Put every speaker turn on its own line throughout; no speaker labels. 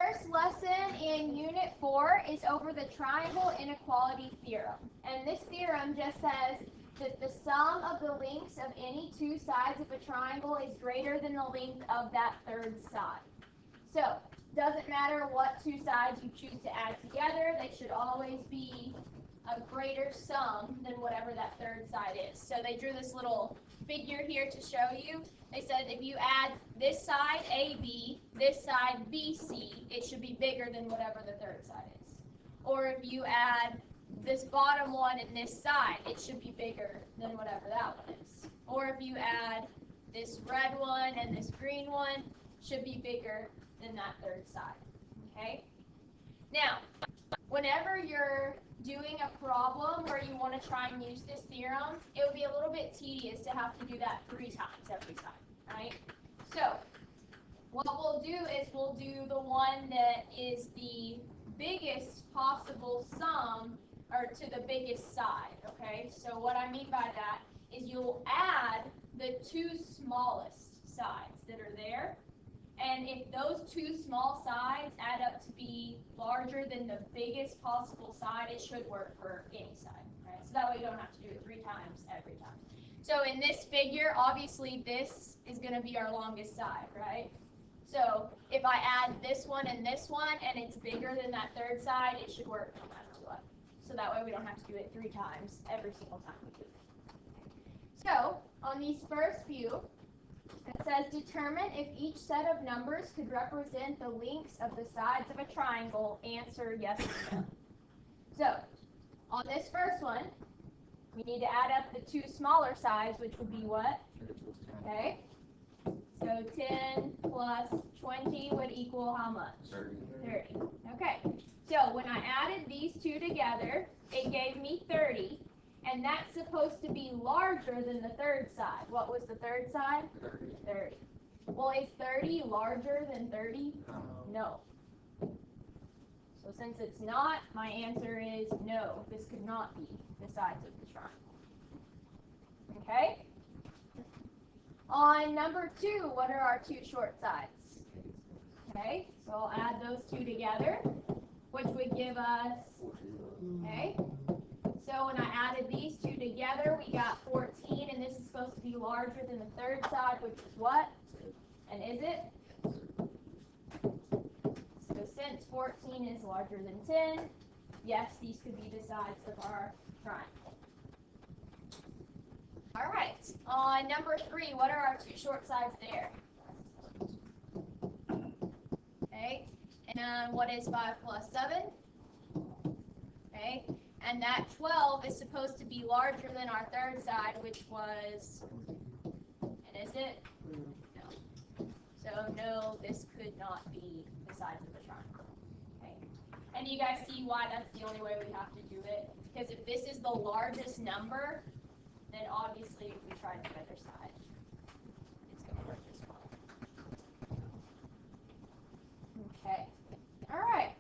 first lesson in Unit 4 is over the triangle inequality theorem. And this theorem just says that the sum of the lengths of any two sides of a triangle is greater than the length of that third side. So, doesn't matter what two sides you choose to add together, they should always be a greater sum than whatever that third side is. So they drew this little figure here to show you. They said if you add this side AB, this side BC, it should be bigger than whatever the third side is. Or if you add this bottom one and this side, it should be bigger than whatever that one is. Or if you add this red one and this green one, should be bigger than that third side. Okay? Now, whenever you're doing a problem where you want to try and use this theorem, it would be a little bit tedious to have to do that 3 times every time, right? So, what we'll do is we'll do the one that is the biggest possible sum, or to the biggest side, okay? So what I mean by that is you'll add the two smallest sides that are there, and if those two small sides add up to be larger than the biggest possible side, it should work for any side, right? So that way you don't have to do it 3 times every time. So in this figure, obviously this is going to be our longest side, right? So if I add this one and it's bigger than that third side, it should work no matter what. So that way we don't have to do it 3 times every single time we do it. So on these first few, it says determine if each set of numbers could represent the lengths of the sides of a triangle. Answer yes or no. So on this first one, we need to add up the two smaller sides, which would be what? Okay. So 10 plus 20 would equal how much? 30. Okay. So when I added these two together, it gave me 30. And that's supposed to be larger than the third side. What was the third side? 30. Well, is 30 larger than 30? No. So since it's not, my answer is no. This could not be the sides of the triangle. Okay? On number 2, what are our two short sides? Okay, so I'll add those two together, which would give us, okay? So when I added these two together, we got 14, and this is supposed to be larger than the third side, which is what? And is it? So since 14 is larger than 10, yes, these could be the sides of our triangle. All right, on number 3, what are our two short sides there? Okay, and what is 5 plus 7? Okay. And that 12 is supposed to be larger than our third side, which was, and is it? No. So no, this could not be the sides of the triangle. Okay. And do you guys see why that's the only way we have to do it? Because if this is the largest number, then obviously if we try the other side, it's going to work as well. Okay. All right.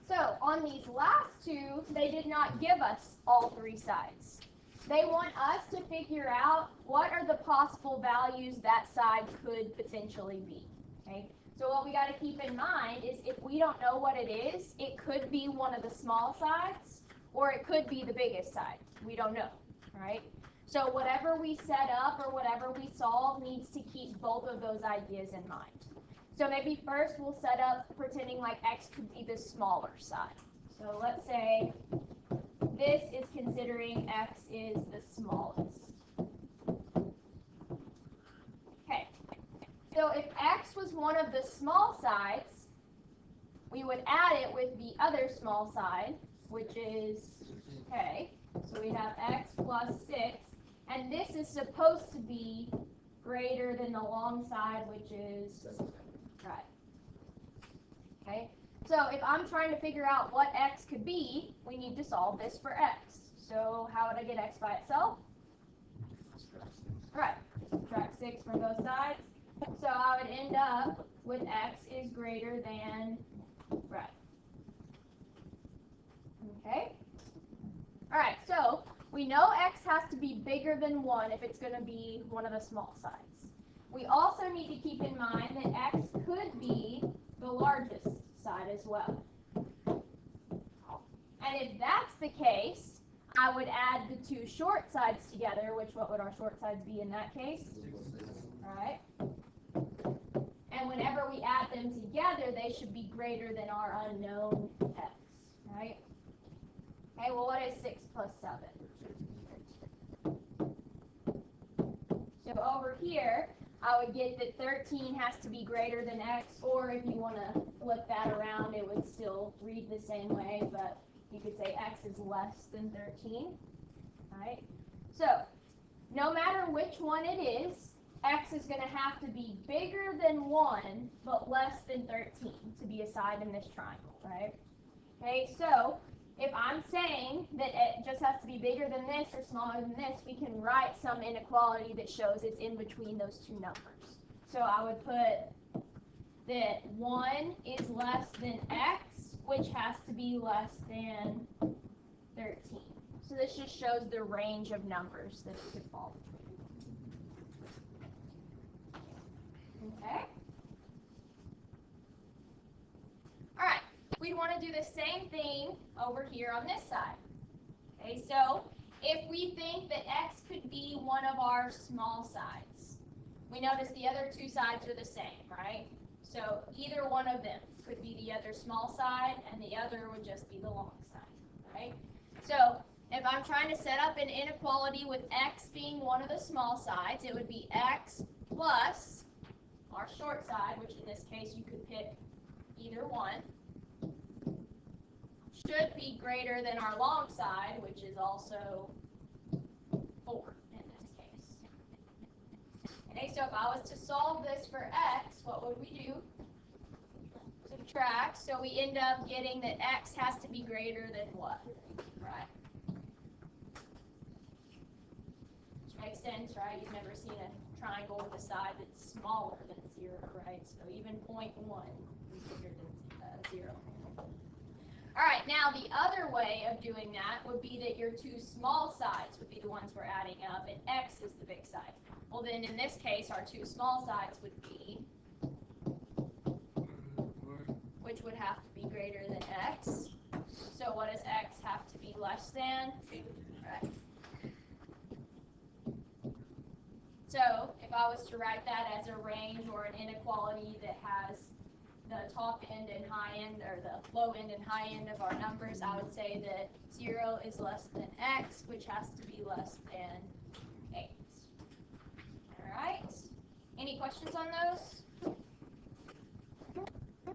So on these last two, they did not give us all 3 sides. They want us to figure out what are the possible values that side could potentially be. Okay? So what we got to keep in mind is if we don't know what it is, it could be one of the small sides or it could be the biggest side. We don't know. Right? So whatever we set up or whatever we solve needs to keep both of those ideas in mind. So maybe first we'll set up pretending like x could be the smaller side. So let's say this is considering x is the smallest. Okay. So if x was one of the small sides, we would add it with the other small side, which is, okay, so we have x plus 6, and this is supposed to be greater than the long side, which is right. Okay, so if I'm trying to figure out what x could be, we need to solve this for x. So how would I get x by itself? Right, subtract 6 from both sides. So I would end up with x is greater than, right. Okay. All right, so we know x has to be bigger than 1 if it's going to be one of the small sides. We also need to keep in mind that x as well. And if that's the case, I would add the two short sides together, which what would our short sides be in that case? All right. And whenever we add them together, they should be greater than our unknown x, right? Okay, well, what is 6 plus 7? So over here, I would get that 13 has to be greater than x, or if you want to flip that around, it would still read the same way, but you could say x is less than 13, right? So no matter which one it is, x is going to have to be bigger than 1, but less than 13 to be a side in this triangle, right? Okay, so if I'm saying that it just has to be bigger than this or smaller than this, we can write some inequality that shows it's in between those two numbers. So I would put that 1 is less than x, which has to be less than 13. So this just shows the range of numbers that it could fall between. Okay? All right. We want to do the same thing over here on this side. Okay, so if we think that x could be one of our small sides, we notice the other two sides are the same, right? So either one of them could be the other small side, and the other would just be the long side, right? So if I'm trying to set up an inequality with x being one of the small sides, it would be x plus our short side, which in this case you could pick either one, should be greater than our long side, which is also 4 in this case. Okay, so if I was to solve this for x, what would we do? Subtract, so we end up getting that x has to be greater than what? Right. Which makes sense, right? You've never seen a triangle with a side that's smaller than 0, right? So even 0.1 is bigger than 0. All right, now the other way of doing that would be that your two small sides would be the ones we're adding up, and x is the big side. Well, then in this case, our two small sides would be, which would have to be greater than x. So what does x have to be less than? Right. So if I was to write that as a range or an inequality that has the top end and high end, or the low end and high end of our numbers, I would say that 0 is less than x, which has to be less than 8. All right. Any questions on those?